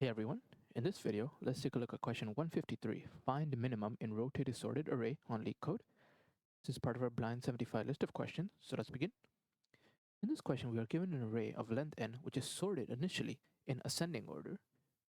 Hey everyone, in this video, let's take a look at question 153, find minimum in rotated sorted array on Leetcode. This is part of our blind 75 list of questions, so let's begin. In this question, we are given an array of length n which is sorted initially in ascending order,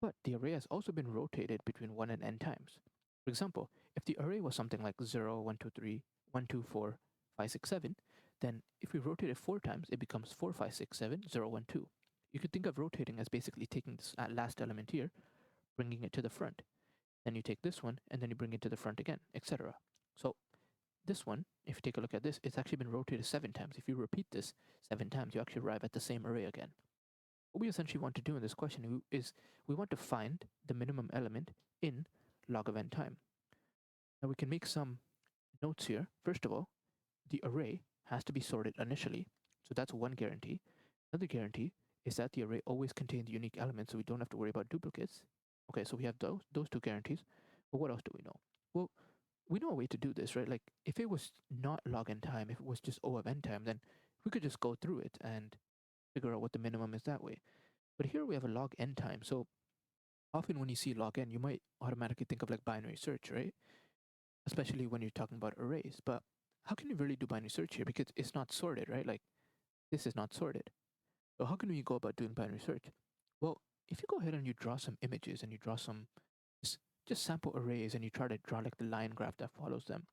but the array has also been rotated between 1 and n times. For example, if the array was something like 0, 1, 2, 3, 1, 2, 4, 5, 6, 7, then if we rotate it 4 times, it becomes 4, 5, 6, 7, 0, 1, 2. You could think of rotating as basically taking this last element here, bringing it to the front. Then you take this one, and then you bring it to the front again, etc. So this one, if you take a look at this, it's actually been rotated 7 times. If you repeat this 7 times, you actually arrive at the same array again. What we essentially want to do in this question is we want to find the minimum element in log of n time. Now we can make some notes here. First of all, the array has to be sorted initially. So that's one guarantee. Another guarantee is that the array always contains unique elements, so we don't have to worry about duplicates. Okay, so we have those two guarantees. But what else do we know? Well, we know a way to do this, right? Like if it was not log n time, if it was just O of n time, then we could just go through it and figure out what the minimum is that way. But here we have a log n time. So often when you see log n, you might automatically think of like binary search, right? Especially when you're talking about arrays. But how can you really do binary search here? Because it's not sorted, right? Like this is not sorted. So how can we go about doing binary search? Well, if you go ahead and you draw some images and you draw some just sample arrays and you try to draw like the line graph that follows them,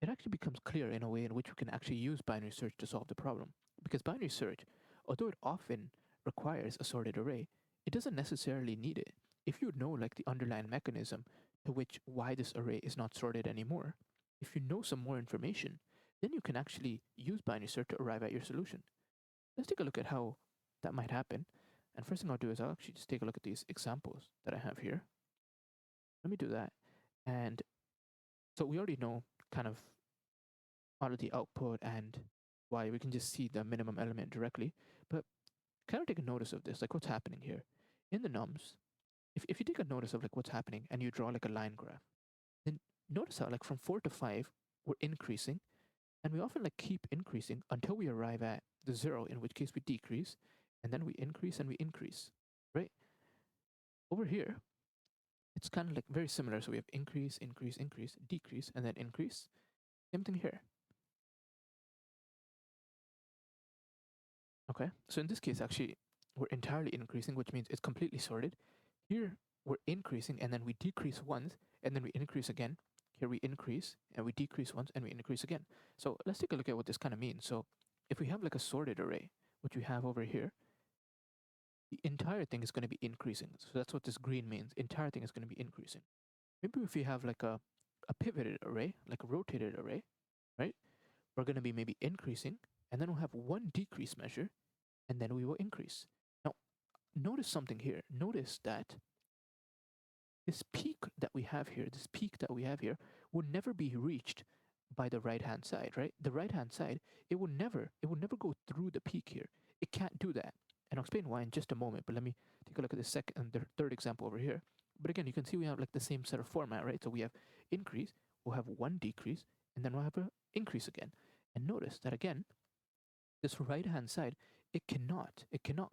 it actually becomes clear in a way in which we can actually use binary search to solve the problem. Because binary search, although it often requires a sorted array, it doesn't necessarily need it. If you know like the underlying mechanism to which why this array is not sorted anymore, if you know some more information, then you can actually use binary search to arrive at your solution. Let's take a look at how that might happen. And first thing I'll do is I'll actually just take a look at these examples that I have here. Let me do that. And so we already know kind of out of the output and why we can just see the minimum element directly. But kind of take a notice of this, like what's happening here. In the nums, if you take a notice of like what's happening and you draw like a line graph, then notice how like from 4 to 5, we're increasing. And we often like keep increasing until we arrive at the 0, in which case we decrease. And then we increase and we increase, right? Over here, it's kind of like very similar. So we have increase, increase, increase, decrease, and then increase. Same thing here. Okay, so in this case, actually, we're entirely increasing, which means it's completely sorted. Here, we're increasing, and then we decrease once, and then we increase again. Here we increase, and we decrease once, and we increase again. So let's take a look at what this kind of means. So if we have like a sorted array, which we have over here, the entire thing is going to be increasing. So that's what this green means. Entire thing is going to be increasing. Maybe if we have like a pivoted array, like a rotated array, right? We're going to be maybe increasing, and then we'll have one decrease measure, and then we will increase. Now, notice something here. Notice that this peak that we have here, will never be reached by the right-hand side, right? The right-hand side, it will never go through the peak here. It can't do that. And I'll explain why in just a moment, but let me take a look at the second and the third example over here. But again, you can see we have like the same set of format, right? So we have increase, we'll have one decrease, and then we'll have an increase again. And notice that again, this right-hand side, it cannot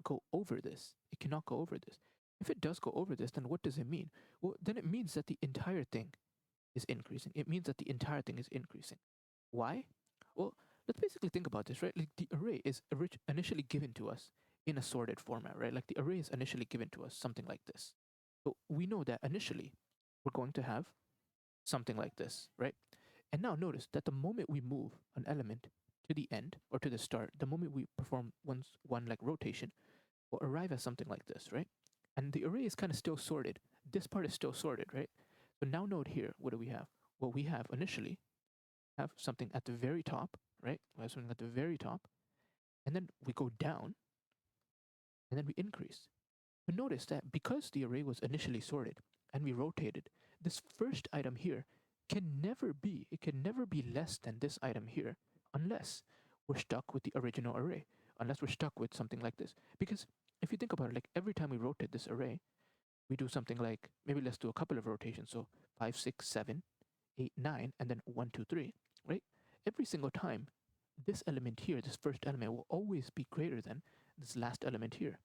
go over this. It cannot go over this. If it does go over this, then what does it mean? Well, then it means that the entire thing is increasing. It means that the entire thing is increasing. Why? Well, let's basically think about this, right? Like the array is initially given to us in a sorted format, right? Like the array is initially given to us something like this. So we know that initially we're going to have something like this, right? And now notice that the moment we move an element to the end or to the start, the moment we perform one like rotation, we'll arrive at something like this, right? And the array is kind of still sorted. This part is still sorted, right? So now note here, what do we have? Well, we have initially have something at the very top, right? We have something at the very top, and then we go down, and then we increase. But notice that because the array was initially sorted and we rotated, this first item here can never be less than this item here unless we're stuck with the original array, unless we're stuck with something like this. Because if you think about it, like every time we rotate this array, we do something like, maybe let's do a couple of rotations. So 5, 6, 7, 8, 9, and then 1, 2, 3, right? Every single time, this element here, this first element, will always be greater than this last element here.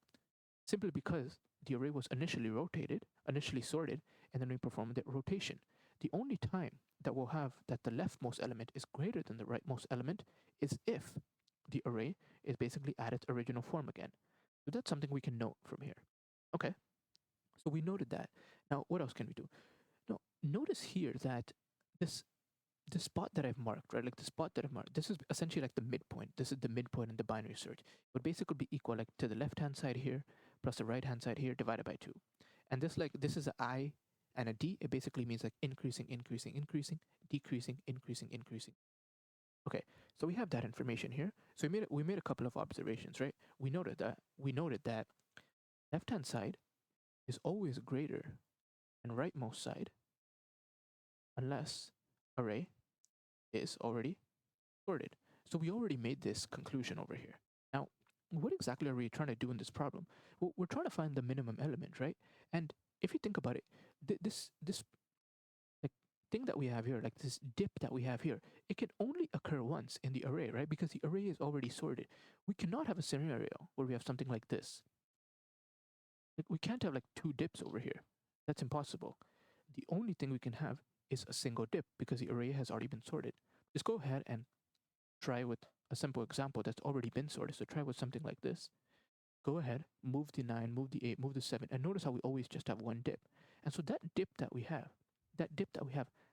Simply because the array was initially sorted, and then we perform the rotation. The only time that we'll have that the leftmost element is greater than the rightmost element is if the array is basically at its original form again. So that's something we can note from here. Okay, so we noted that. Now, what else can we do? Now, notice here that this the spot that I've marked, right? Like the spot that I've marked, this is essentially like the midpoint. This is the midpoint in the binary search. It would basically be equal like to the left-hand side here plus the right-hand side here divided by 2. And this is an I and a D. It basically means like increasing, increasing, increasing, decreasing, increasing, increasing. Okay, so we have that information here. So we made a couple of observations, right? We noted that left-hand side is always greater than rightmost side unless array is already sorted. So we already made this conclusion over here. Now, what exactly are we trying to do in this problem? Well, we're trying to find the minimum element, right? And if you think about it, this like thing that we have here, like this dip that we have here, it can only occur once in the array, right? Because the array is already sorted. We cannot have a scenario where we have something like this. Like we can't have like two dips over here. That's impossible. The only thing we can have is a single dip because the array has already been sorted. Just go ahead and try with a simple example that's already been sorted. So try with something like this. Go ahead, move the 9, move the 8, move the 7, and notice how we always just have one dip. And so that dip that we have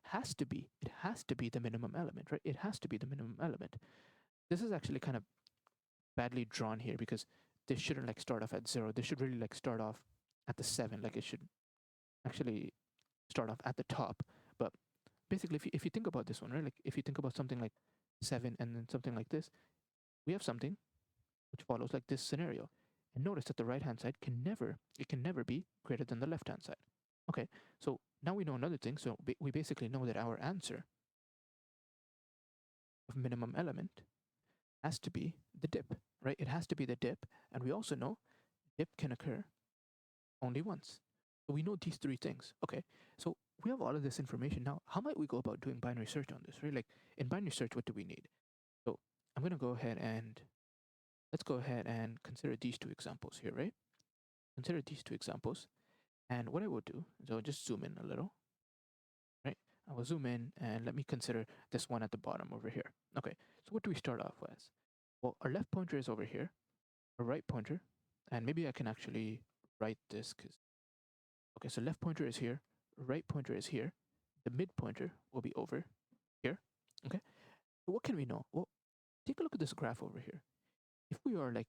has to be the minimum element, right? It has to be the minimum element. This is actually kind of badly drawn here because this shouldn't like start off at 0. This should really like start off at the 7. Like it should actually start off at the top. But basically, if you think about this one, right? Like if you think about something like 7 and then something like this, we have something which follows like this scenario. And notice that the right-hand side can never be greater than the left-hand side. Okay, so now we know another thing. So we basically know that our answer of minimum element has to be the dip, right? It has to be the dip. And we also know dip can occur only once. So we know these three things. Okay, so we have all of this information. Now, how might we go about doing binary search on this, right? Like in binary search, what do we need? So I'm going to go ahead and let's go ahead and consider these two examples here, right? Consider these two examples. And what I will do is I'll just zoom in a little, right? I will zoom in and let me consider this one at the bottom over here. Okay, so what do we start off with? Well, our left pointer is over here, our right pointer, and maybe I can actually write this because, okay, so left pointer is here, right pointer is here, the mid pointer will be over here, okay? So what can we know? Well, take a look at this graph over here. If we are like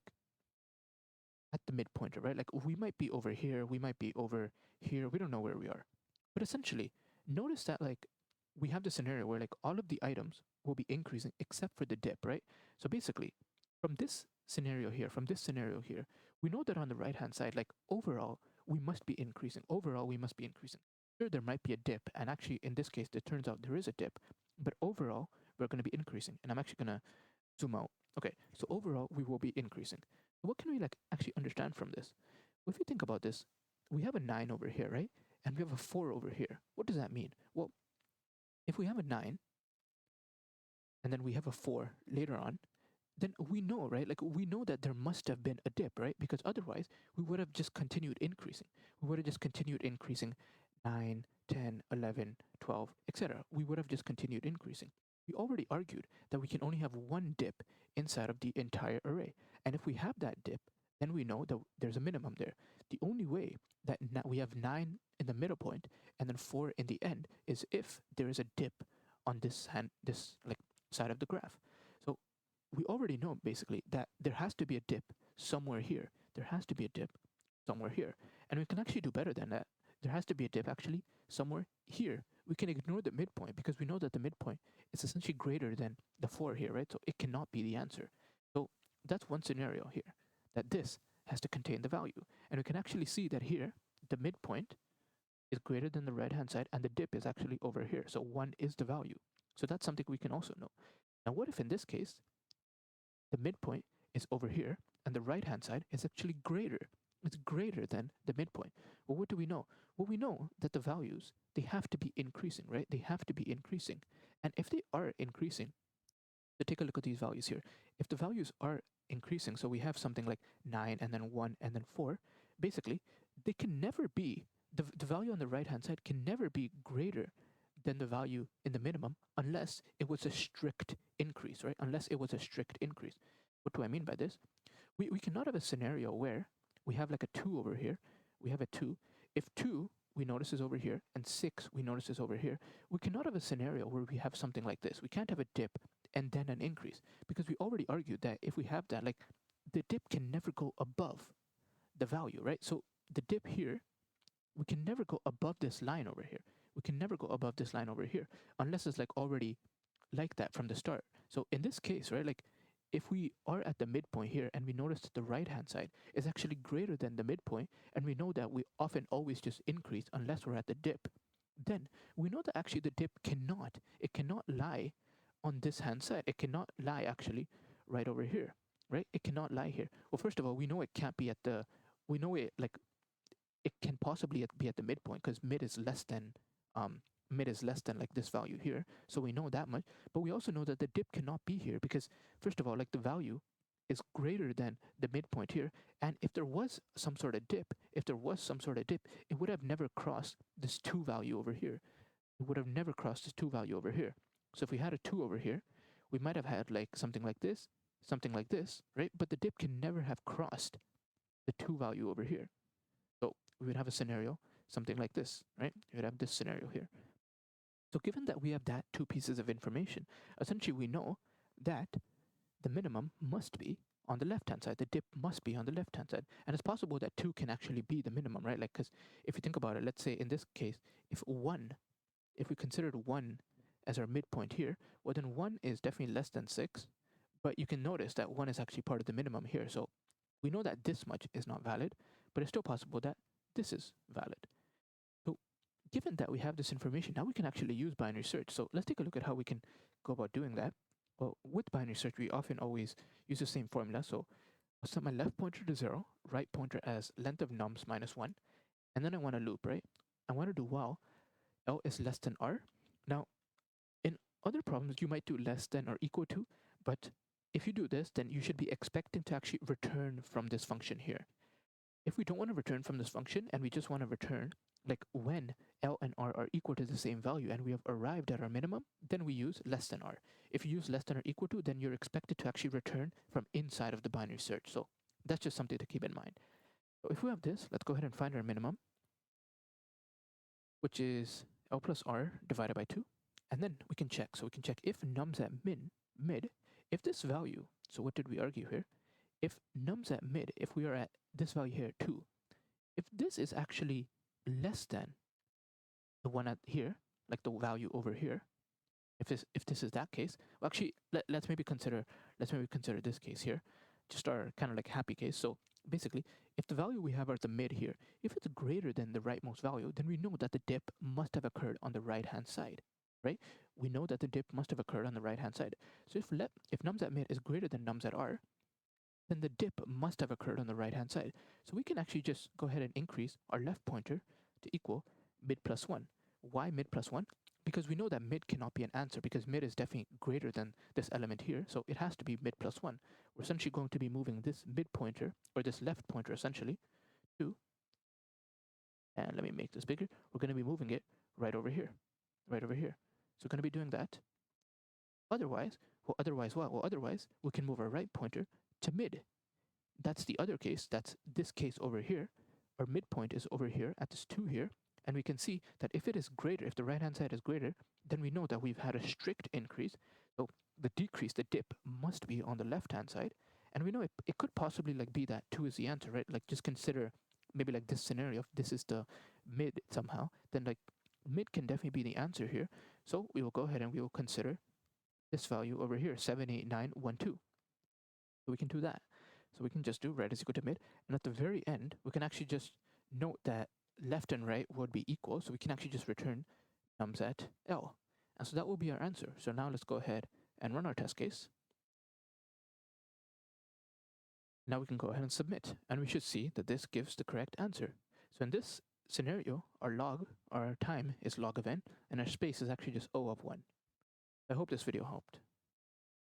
at the mid pointer, right? Like we might be over here, we might be over here, we don't know where we are. But essentially, notice that like we have the scenario where like all of the items will be increasing except for the dip, right? So basically, from this scenario here, we know that on the right hand side, like overall, we must be increasing. Overall, we must be increasing. Sure, there might be a dip, and actually in this case, it turns out there is a dip, but overall, we're going to be increasing. And I'm actually going to zoom out. Okay, so overall, we will be increasing. What can we like actually understand from this? Well, if you think about this, we have a 9 over here, right? And we have a 4 over here. What does that mean? Well, if we have a 9 and then we have a 4 later on, then we know, right? Like we know that there must have been a dip, right? Because otherwise we would have just continued increasing. We would have just continued increasing 9, 10, 11, 12, etc. We would have just continued increasing. We already argued that we can only have one dip inside of the entire array. And if we have that dip, then we know that there's a minimum there. The only way that we have 9 in the middle point and then 4 in the end is if there is a dip on this like side of the graph. So we already know basically that there has to be a dip somewhere here. There has to be a dip somewhere here. And we can actually do better than that. There has to be a dip actually somewhere here. We can ignore the midpoint because we know that the midpoint is essentially greater than the 4 here, right? So it cannot be the answer. So that's one scenario here, that this has to contain the value. And we can actually see that here, the midpoint is greater than the right-hand side and the dip is actually over here. So 1 is the value. So that's something we can also know. Now, what if in this case, the midpoint is over here and the right-hand side is actually greater? It's greater than the midpoint. Well, what do we know? Well, we know that the values, they have to be increasing, right? They have to be increasing. And if they are increasing, so take a look at these values here. If the values are increasing, so we have something like 9 and then 1 and then 4, basically, they can never be, the value on the right hand side can never be greater than the value in the minimum unless it was a strict increase, right? Unless it was a strict increase. What do I mean by this? We cannot have a scenario where we have like a 2 over here, we have a 2. If 2 we notice is over here and 6 we notice is over here, we cannot have a scenario where we have something like this. We can't have a dip and then an increase, because we already argued that if we have that, like, the dip can never go above the value, right? So the dip here, we can never go above this line over here. We can never go above this line over here unless it's like already like that from the start. So in this case, right, like if we are at the midpoint here and we notice that the right hand side is actually greater than the midpoint, and we know that we often always just increase unless we're at the dip, then we know that actually the dip it cannot lie on this hand side. It cannot lie actually right over here, right? It cannot lie here. Well, first of all, we know it can't be at the, we know it like it can possibly be at the midpoint, because mid is less than like this value here, so we know that much. But we also know that the dip cannot be here because, first of all, like the value is greater than the midpoint here, and if there was some sort of dip, it would have never crossed this 2 value over here. It would have never crossed this 2 value over here. So if we had a 2 over here, we might have had like something like this, right? But the dip can never have crossed the 2 value over here. So we would have a scenario something like this, right? You would have this scenario here. So given that we have that 2 pieces of information, essentially we know that the minimum must be on the left hand side. The dip must be on the left hand side. And it's possible that 2 can actually be the minimum, right? Like, because if you think about it, let's say in this case, if we considered 1 as our midpoint here, well then 1 is definitely less than 6. But you can notice that 1 is actually part of the minimum here. So we know that this much is not valid, but it's still possible that this is valid. So given that we have this information, now we can actually use binary search. So let's take a look at how we can go about doing that. Well, with binary search, we often always use the same formula. So I'll set my left pointer to 0, right pointer as length of nums minus 1, and then I want to loop, right? I want to do while L is less than R. Now, in other problems, you might do less than or equal to, but if you do this, then you should be expecting to actually return from this function here. If we don't want to return from this function and we just want to return like when L and R are equal to the same value and we have arrived at our minimum, then we use less than R. If you use less than or equal to, then you're expected to actually return from inside of the binary search. So that's just something to keep in mind. So if we have this, let's go ahead and find our minimum, which is L plus R divided by 2. And then we can check. So we can check if nums at mid, if this value, so what did we argue here? If nums at mid, if we are at this value here, 2, if this is actually less than the one at here, like the value over here, if this is that case, well, actually let's maybe consider this case here, just our kind of like happy case. So basically, if the value we have at the mid here, if it's greater than the rightmost value, then we know that the dip must have occurred on the right hand side, right? We know that the dip must have occurred on the right hand side. So if nums at mid is greater than nums at R, then the dip must have occurred on the right hand side. So we can actually just go ahead and increase our left pointer to equal mid plus 1. Why mid plus 1? Because we know that mid cannot be an answer, because mid is definitely greater than this element here, so it has to be mid plus 1. We're essentially going to be moving this mid pointer, or this left pointer essentially, to, and let me make this bigger, we're going to be moving it right over here. So we're going to be doing that. Otherwise what? Well, otherwise we can move our right pointer to mid. That's the other case. That's this case over here. Our midpoint is over here at this 2 here. And we can see that if it is greater, if the right hand side is greater, then we know that we've had a strict increase. So the decrease, the dip, must be on the left hand side. And we know it could possibly like be that 2 is the answer, right? Like just consider maybe like this scenario, if this is the mid somehow, then like mid can definitely be the answer here. So we will go ahead and we will consider this value over here, 78912. So we can do that. So we can just do right is equal to mid. And at the very end, we can actually just note that left and right would be equal. So we can actually just return nums at L. And so that will be our answer. So now let's go ahead and run our test case. Now we can go ahead and submit. And we should see that this gives the correct answer. So in this scenario, our time is log of n, and our space is actually just O of 1. I hope this video helped.